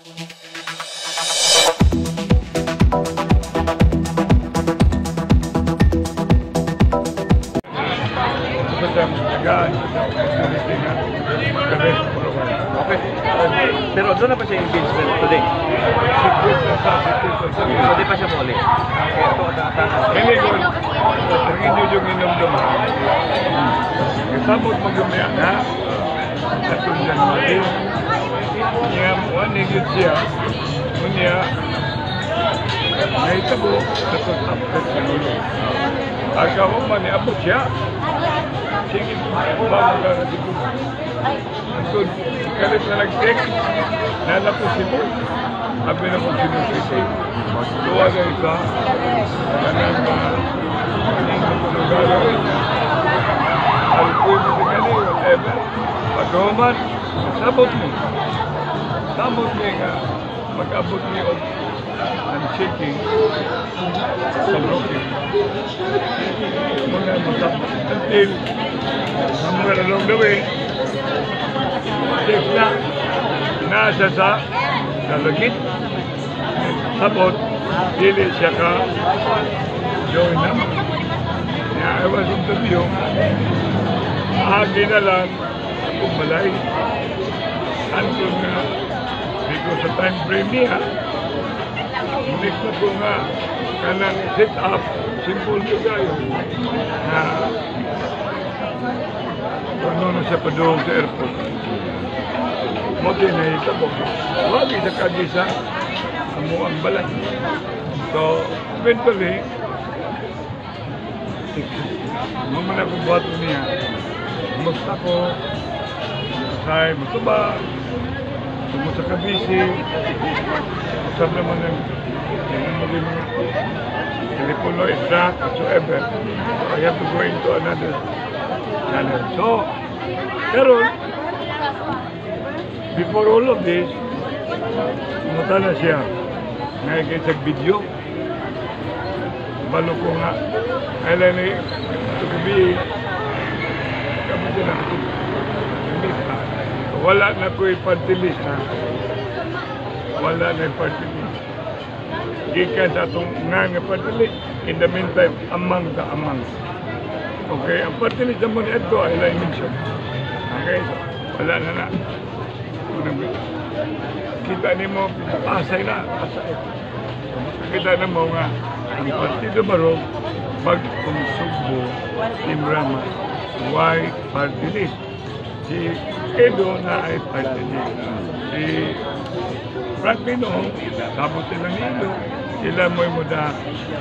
Okay. Pero doon na pa siya engagement today? So, di pa siya muli? Hindi ko, ang inyo yung inom-duma. Kasabot mo gumaya na, at kung yan mali, niya mo, nigit siya, niya, naitabo, natutapos sa ulo. Agaw man, niabot siya. Sige, bago ka na dito. Antun, kalit na nag-text, nalapos si Boy. Sabi na kong sinusisi. Tuwa na isa, kanang gagawin niya. Alpoy mo tingnan niya, whatever. Pagkaman, sabot mo. Sabot niya nga, mag-abot niya ang shaking sa broken. Muna matapos until somewhere along the way, text na, nasa sa lalagit, sabot, dili siya ka join na. I was interview, agi na lang akong malay. Antun nga, because sa time frame niya, hindi ko nga kanang set up, simple juga yun. Na kung ano siya pa doon sa airport. Motin na itabok. Wag isa kagisa, amo ang balay. So, eventually, mamana kong buhat niya, musta ko, say, matuba, sa kabisi, usap naman ng maging telepono, extract, whatsoever. I have to go into another channel. So, pero, before all of this, pumunta na siya. Ngayon sa video. Balo ko nga. Kailan na ito gabi, kami siya na wala na ko ipartilis ha. Wala na ipartilis. Gikan sa itong nga partilis. In the meantime, amang ka amang. Okay, ang partilis naman ito ay like mention. Okay, wala na na. Kita ni mo, asay na, asay. Kita na mo nga, ang Partido Barok, pag-consugbo ni Mrama, why party list? Si Edo na ay party list. Si Franklin noong, sabot sila ni Edo, sila mo'y muda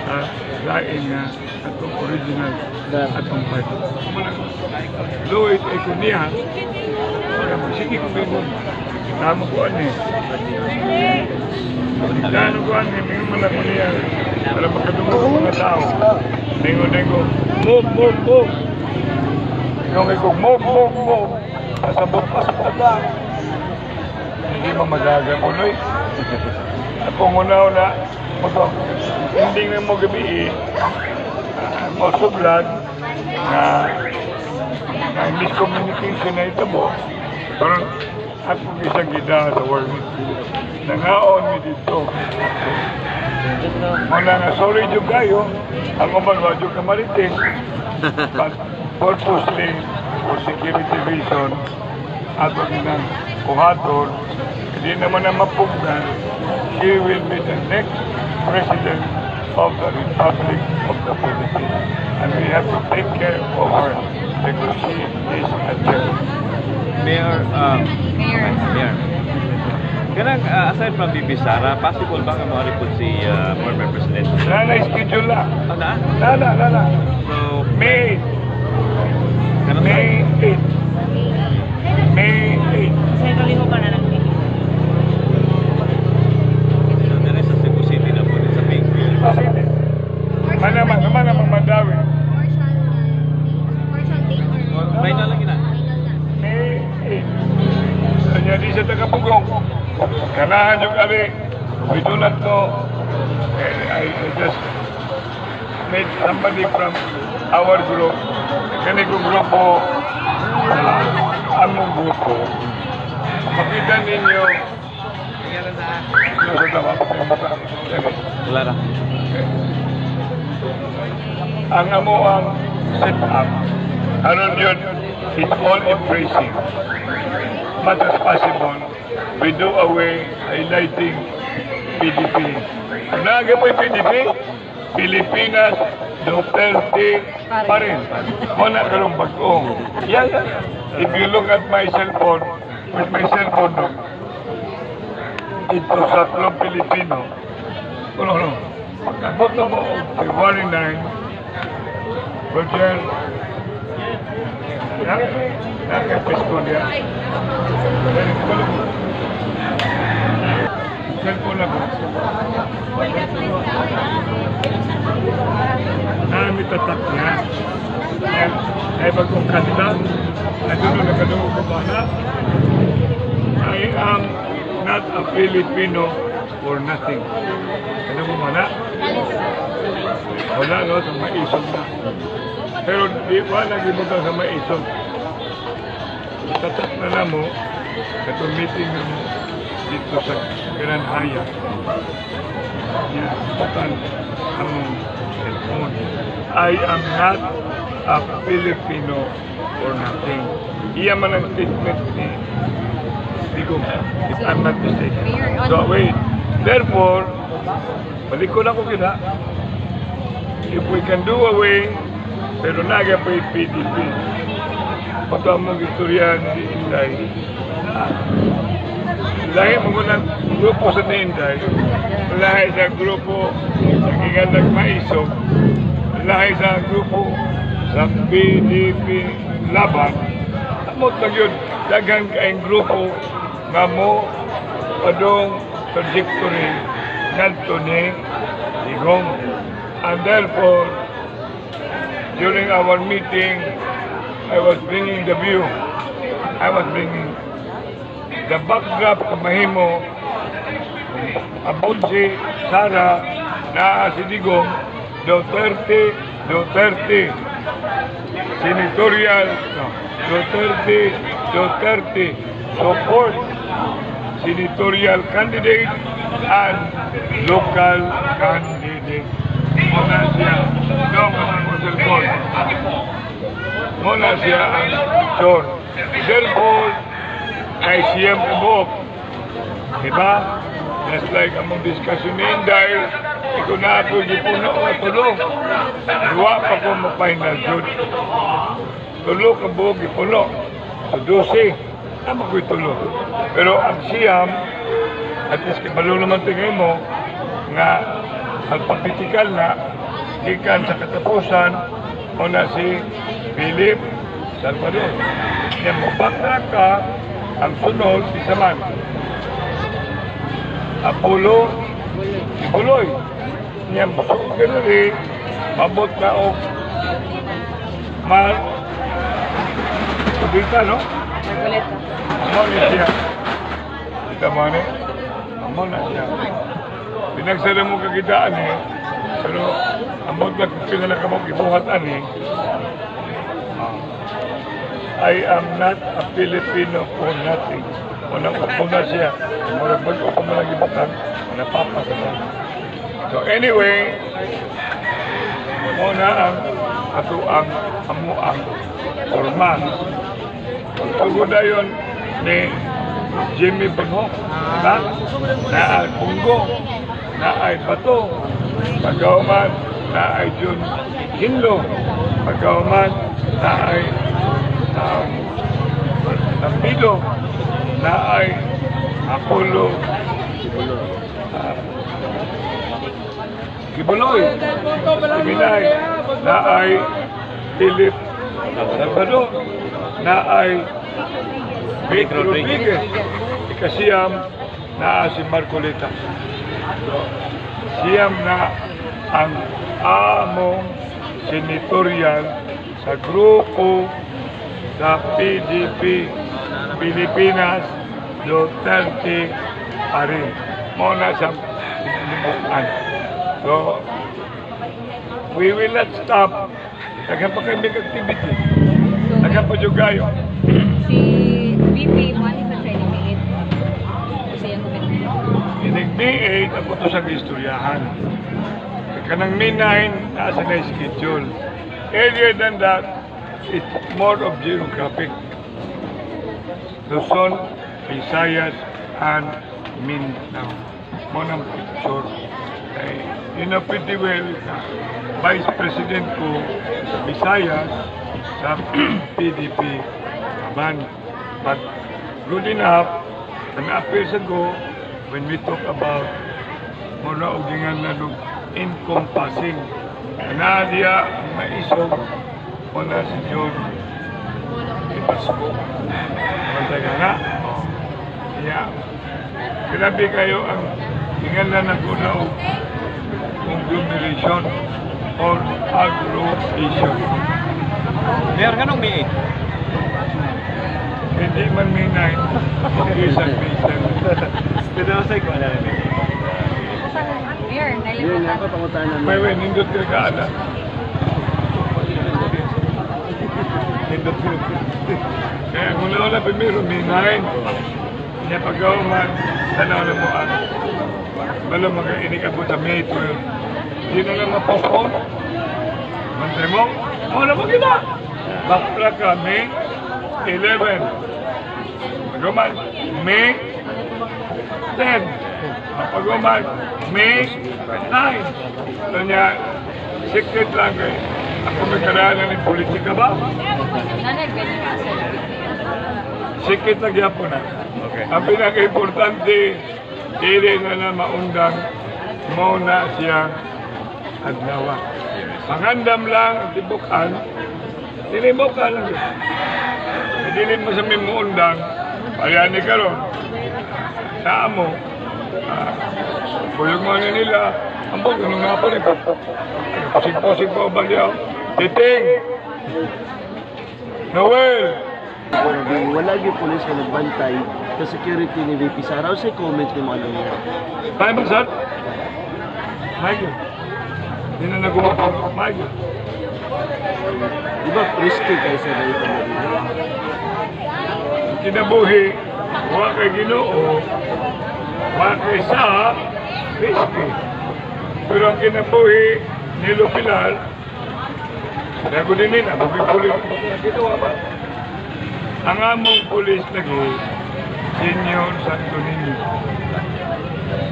sa lain nga atong original atong party. Lloyd ay kuniya, sige kung gano'n. Tama ko ano eh. Tama ko ano eh. May malako niya. Para makadungo sa mga tao. Nengo-nengo. Move, move, move. Ikaw ko, move, move, move. Nasabot pa sa tata. Hindi mo magagang unoy. Ako una-una. Hindi nga mo gabi masublad na miscommunication na ito mo. Pero ako isang gida sa world. Nangaon mi dito. Mula nga, sorry dyan kayo. Ang umalwa dyan ka marites. But purposely, for security reason, ato ng kuhaton, hindi naman na mapugnan, she will be the next president of the Republic of the Philippines. And we have to take care of her because she is a terrorist. Mayor, kanang aside from Bibi Sara, possible ba nga makaripod si former President? Schedule lang. Oh, na? Lala. So, May 8. May 8. Sa'yo kaliho ka na lang din. so there is a Cebu City na po sa Bigville. Naman madawi. May na lang ina. May 8. So, di siya tagapugong. Kanahan yung kami. We do not know. I just made somebody from our group. Kani ko grupo, among grupo. Makita ninyo Wala na. Ang amo ang set up, aron yun, it's all embracing. Much as possible, we do away highlighting PDP. Kung naga po yung PDP, Pilipinas, Duterte pa rin. Muna karong bago. Yan. If you look at my cellphone, with my cellphone, no, ito sa Tlong Pilipino, no. Pagkabot na mo, February 9, Roger, nakapesko niya. Cellphone ako. Namin tatak niya. Ay bagong kanta. Ay doon nakadungo ko ba na? I am not a Filipino for nothing. Ano mo ba na? Wala no, sa maisog na. Pero di ba nagibutang sa maisog? Tatak na mo, katong meeting mo dito sa Grand Hyatt. Yan, total ang cellphone. I am not a Filipino for nothing. Iyan man ang statement ni Digong, if I'm not mistaken. So wait, therefore, balik ko lang ko kita. If we can do away, pero naga pa yung PDP. Pagka mong istorya ni Inday, lahi mo ng grupo sa Inday, lahi sa grupo sa Kigandag Maisog, lahi sa grupo sa PDP Laban, amot lang yun, dagang kaing grupo nga mo padong trajectory nalto ni Digong. And therefore, during our meeting, I was bringing the view. I was bringing the backdrop of mahimo about si Sara na si Digong, Duterte, senatorial, Duterte, support senatorial candidate and local candidate. Muna siya, muna siya ang picture. Therefore, kay siyang ubok. Diba? Just like among discussion ni Inday, ito na ako gipuno o tulong. Dua pa ko ma-final jud. Tulo ka buhok gipuno. So 12, tama ko tulong. Pero ang siyam, at least kabalo naman tingin mo, nga alphabetical na, ikan sa katapusan, una si Philip Salvador. Yan mo, backtrack ka, ang sunod, si Saman. Apollo, si Buloy. Yan mo, gano'n rin, mabot na o Kubita, no? Amo ni siya. Kita mo ni? Amo na siya. Pinagsara mo kakitaan eh. Pero amot lang kung pinala ka mo ibuhatan eh. I am not a Filipino for nothing. Unang upo na siya. Murag bago ko malang ibatan, napapasa na. So anyway, muna ang atuang amuang forma. Pagkuda yun ni Jimmy Bonhoc, diba? Na ay Pungo, na ay Bato, pagkauman na ay Jun Hinlo, pagkauman na ay Tampido, na ay Apollo Kibuloy, Binay, na ay Philip Salvador, na ay Vic Rodriguez, ikasiyam na si Marcolita. So, siyam na ang among senatorial sa grupo sa PDP Pilipinas Duterte pa rin. Muna sa limutan. So, we will not stop. Nagpapakimig activity. Nagpapajugayo. Si VP, one is a training minute. Kasi yung May 8, ako to sa istoryahan. Kanang May 9, nasa na schedule. Earlier than that, it's more of geographic. Luzon, Visayas, and Mindanao. Monang picture. You know pretty well, Vice President ko sa Visayas, sa PDP, ban. But good enough, and appears ago, when we talk about muna ugingan na encompassing. Nadia ang maisog muna si John Ipasko. Mantaga na. Yeah. Grabe kayo ang tingala na kunaw conglomeration or agglomeration. Mayor, ganong May 8? Hindi man May 9, isang May 7. Pinasay ko na rin. Mayor, nalimutan. May nindot ka kaala. Kaya mula wala primero, May 9. Kaya pag-gawa man, tanaw na mo ano. Balo mag-inig ako sa May 12. Hindi na lang mapapon. Mantay mo, wala mo kita. Bakla ka, May 11. Pag-gawa May 10. Pag-gawa May 9. So niya, secret lang kayo. Ako may karaanan ng politika ba? Nanay, ganyan ka sa Secret na gyapon na. Okay. Ang pinaka-importante, dili na maundang mo na siya adlawa. Pangandam lang ang tibukan, dili mo ka lang. Dili mo sa may muundang, payani ka ron. Sa amo, buyog mo na nila, ambog, ganun nga po rin. Pusig-pusig po ba niya? Titing! Noel! Wala yung police na nagbantay sa security ni VP Sara. Ano sa comments ni mga nangyari? Tayo ba, sir? Michael. Hindi na nagumapag. Michael. Di ba risky kayo sa dahil ka Kinabuhi, huwag kay Ginoo, huwag kay sa risky. Pero ang kinabuhi ni Lupilar, bago din nila, magpipulis. Ginawa ba? Ang among pulis lagi, Senyor Santo Niño.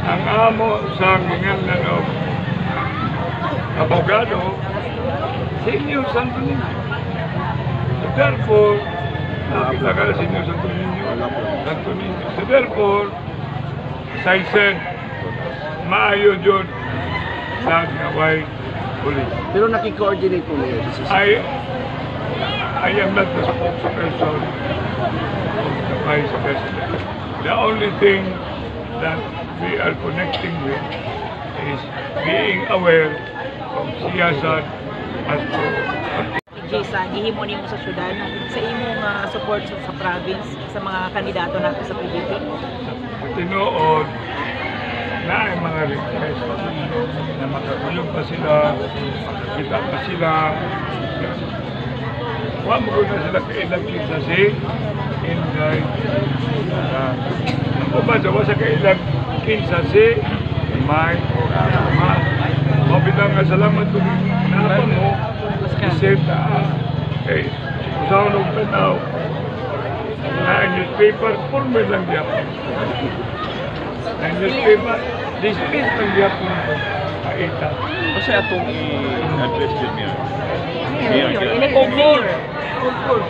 Ang amo sa gingan na abogado, Senyor Santo Niño. So therefore, nakita ka na Senyor Santo Niño. Santo Niño. So therefore, as I said, maayo dyan sa gaway pulis. Pero nakikoordinate po niya. I am not the spokesperson of the Vice President. The only thing that we are connecting with is being aware of siyasat as to Jason, gihimo nimo sa syudad sa imong support sa province sa mga kandidato nato sa PDP. tinuod na ay mga request na makakulong pa sila, makakita pa sila. Huwag mo na sila kailang kinsa si Inday. Ang kumbaga, sa kailang kinsa si May Rama. Mabitang nga salamat kung napan mo, isip na, usaw nung tanaw, na newspaper, former lang diya po. Ang newspaper, dismiss lang diya po. Kaita. Kasi atong i-address yun niya. Of course.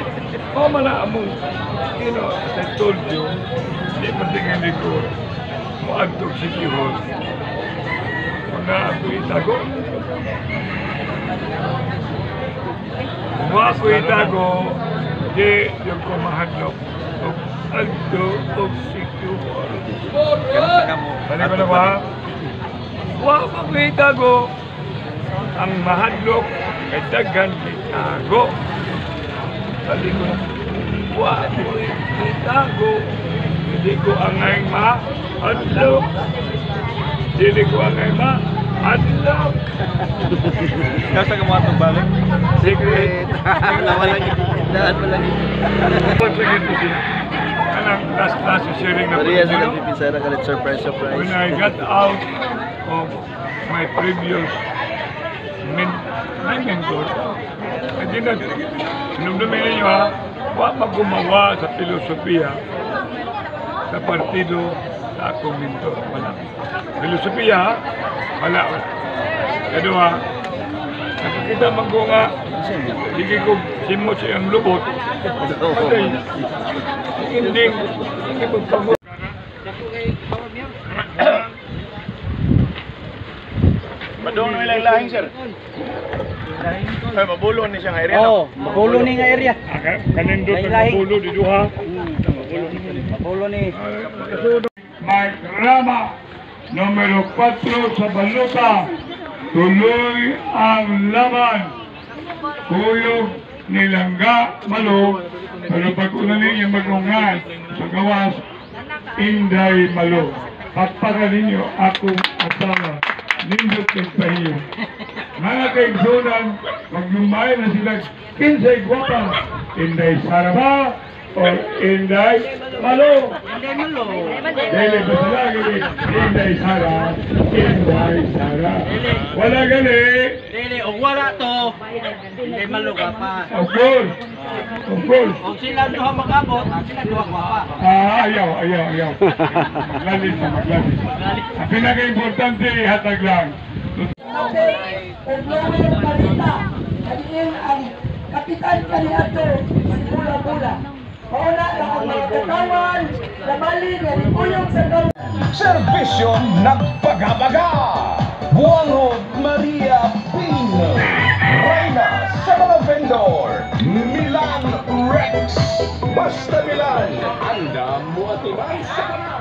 Oh, mana among, as I told you, hindi man tingin ko, muadtog City Hall. Kung na ako itago. Kung ako itago, di yung kumahadlok. Adto of City Hall. Bali ba na ba? Kung ako itago, ang mahadlok kay daghan itago. Bali ko na, wala ko itago. Hindi ko angay ma-adlok. Hindi ko angay ma-adlok. Kasa ka mga itong balik? Secret. Daan mo lang. Secret siya. ng last sharing na Maria sa Pilipino. VP Sara kalit surprise. When I got out of my previous my mentor, hindi na, sinumdumin ninyo ha, huwag gumawa sa filosofiya sa partido sa akong mentor. Wala. Filosofiya, wala. Kadua, nakikita man ko nga, hindi ko simot sa iyang lubot. Patay. Hindi magpamot. Madong na ilang lahing, sir. Ay, mabulo ni siyang area. Oo, mabulo ni nga area. Kanindot ang Lahi-lahi. mabulo di duha. Mabulo ni. Mike Rama, numero 4 sa baluta. Tuloy ang laban. Kuyog nilangga malo. Pero pag una ninyo magungan sa gawas, Inday Malo. Pagpaka ninyo akong asawa. Nindot ng pahiyo. Mga kaigsunan, maglumay na sila 15 gwapa. Inday Sara ba? O Inday Malo? Inday Malo. Dili ba sila gini? Inday Sara. Inday Sara. Wala gali. Dili, og wala to. Inday Malo ka pa. Of course. Of course. Og sila duha mag-abot, sila duha pa. Ayaw. Lalis na maglalis. Ang pinaka-importante, hatag lang. Pagluwin ang balita, naging ang kapitan kanyato, bula-bula. Mauna lang ang mga katawan, nabali na ikuyong sa kawan. Serbisyo nagpagabaga. Buangog Maria Pino. Reyna sa mga vendor. Milan Rex. Basta Milan. Anda mo atiman sa kanan.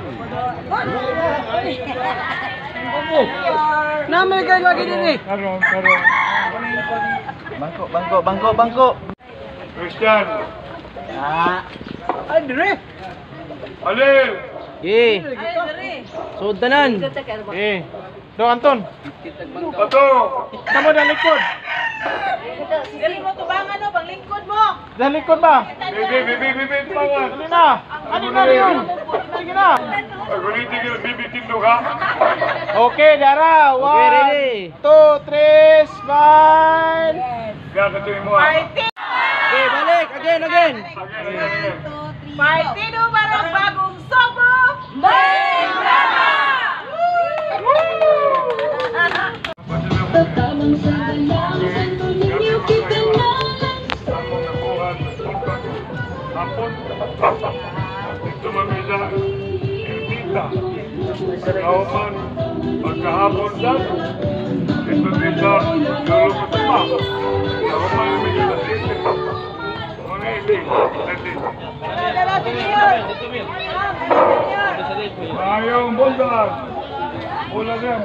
Namin kayo lagi din eh. Karon. Bangko. Christian. Ay, dire. Alil. Eh. Sudanan. Do, Anton. Pato. Tama na likod. Dali mo tubangan no, pang lingkod mo. Sa likod ba? Bibi, tumangan. Dali na. Ano na yun? Sige na. Pag-ulitin bibitin do ka. Okay, Dara. Okay, ready. 1, 2, 3, smile. Kaya katuloy mo ha. Okay, balik. Again. Partido para bagong sobo. May drama! Tumamisa, Ermita, Kauman, pagkahapon dyan, Tumamisa, Lolo Matama, Kauman, medyo nasisip, mga ibig, natin. Ayong bundan, bola din,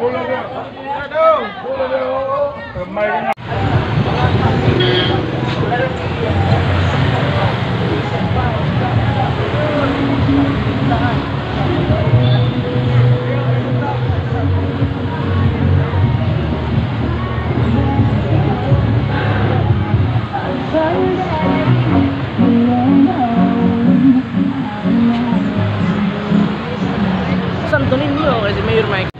oo, kamay na. Santo Niño kasi Mayor Mike.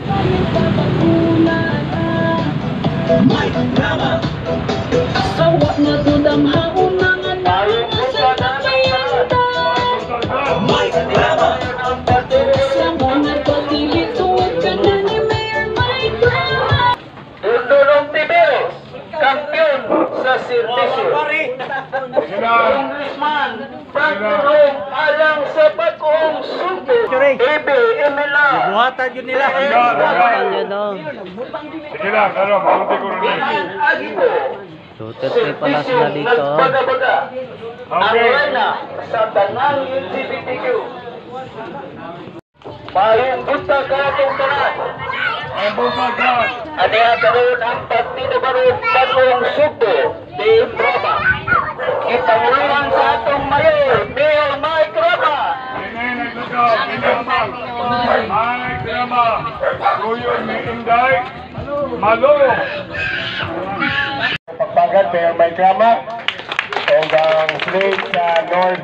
Sawat na tudang haon mga naman sa kakinta. Sa mga pag-ibig tuwag ka na ni Mayor Mike Rama. Dudulong Tiberos. Kampiyon sa serbisyo. Pagdulong alang sa bagong subo. Ibe Emila. Buhatan yun nila. Sige lang, makunti ko rin. Duterte pala sila dito. Okay. Sa tanang LGBTQ. Mayong buta ka itong tanan. Ang bumata. Ano yung karoon ang partido baru bagong subo. Di Roma. Ipangulungan sa atong mayor, Mayor Mike Roma. Inay naglugaw, pinamal. Ay, drama. Kuyon ni Inday. Malo. Pagpagat, Mayor Mike Roma. O ang slate sa North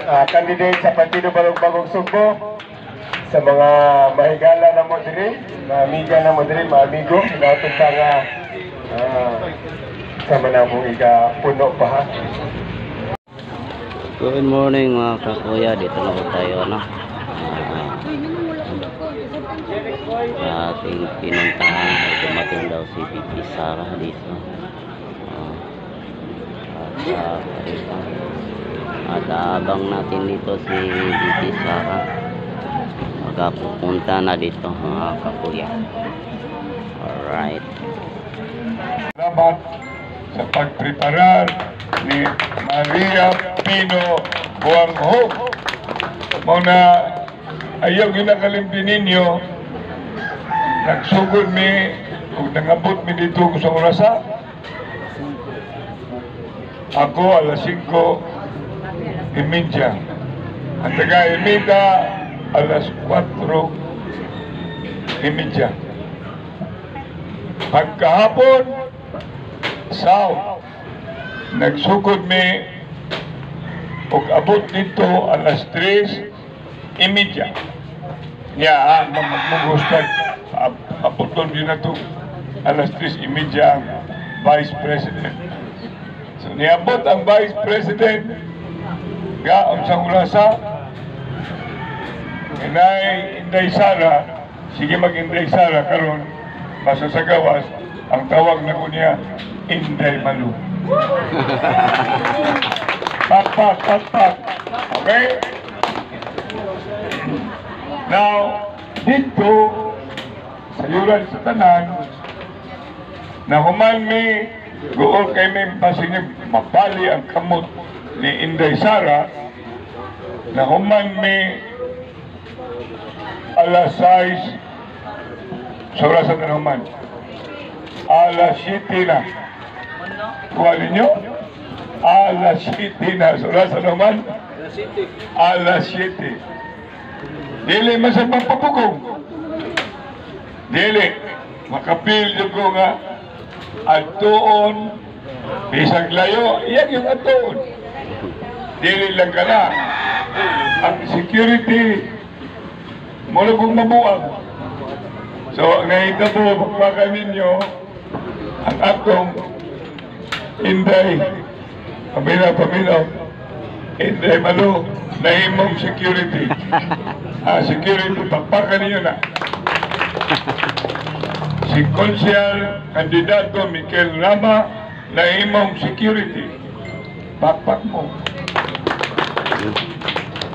candidate sa Partido Balog-Bagong Sugbo, sa mga mahigala na mo diri, mga amiga na mo diri, mga amigo, inautod ka nga sa manamong puno pa ha. Good morning mga kakuya, dito na po tayo sa ating pinuntahan ay dumating daw si VP Sara dito at abang natin dito si VP Sara magpupunta na dito mga kakuya. Alright, Salamat sa pagpreparar ni Maria Pino Buangho. Muna ayaw ginakalimpi ninyo, nagsugod mi kung nangabot mi dito ko sa orasa. Ako alas 5:30. Ang taga-imita alas 4:30. Pagkahapon, South, nagsugod mi ug abot dito alas 3:30. Niya magmugustag apoton din na to alas 3:30 ang Vice President. So niabot ang Vice President gaon sa orasa. Inay Inday Sara, sige mag-Inday Sara karon basta sa gawas ang tawag na ko niya Inday Malu. Pak. Okay? Now, dito sa yuran sa tanan na human mi gool kay may pasingib mapali ang kamot ni Inday Sara na human mi alas 6 sa orasan na naman alas 7 na kuha ninyo alas 7 na sa orasan na naman alas 7 dili man sa pagpapugong dili makapil yung ko nga atuon bisag layo iyan yung atuon dili lang ka na ang security mula kong mabuang. So, nahitabo, magpaka ninyo ang atong Inday, paminaw, Inday Malu, nahimong security. Security, pagpaka ninyo na. Si Konsyal, kandidato Mikel Rama, nahimong security. Pakpak mo.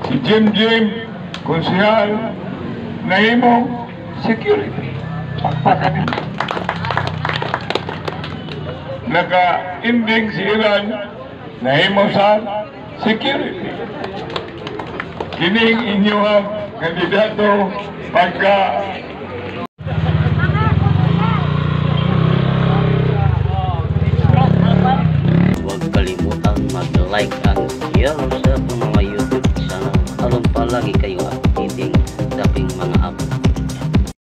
Si Jim, Konsyal, nahimong security. Pakpakan nito. Naka-ending si Iran, nahimong sa security. Kining inyong kandidato pagka huwag kalimutang mag-like and share sa mga YouTube channel. Alon pa lagi kayo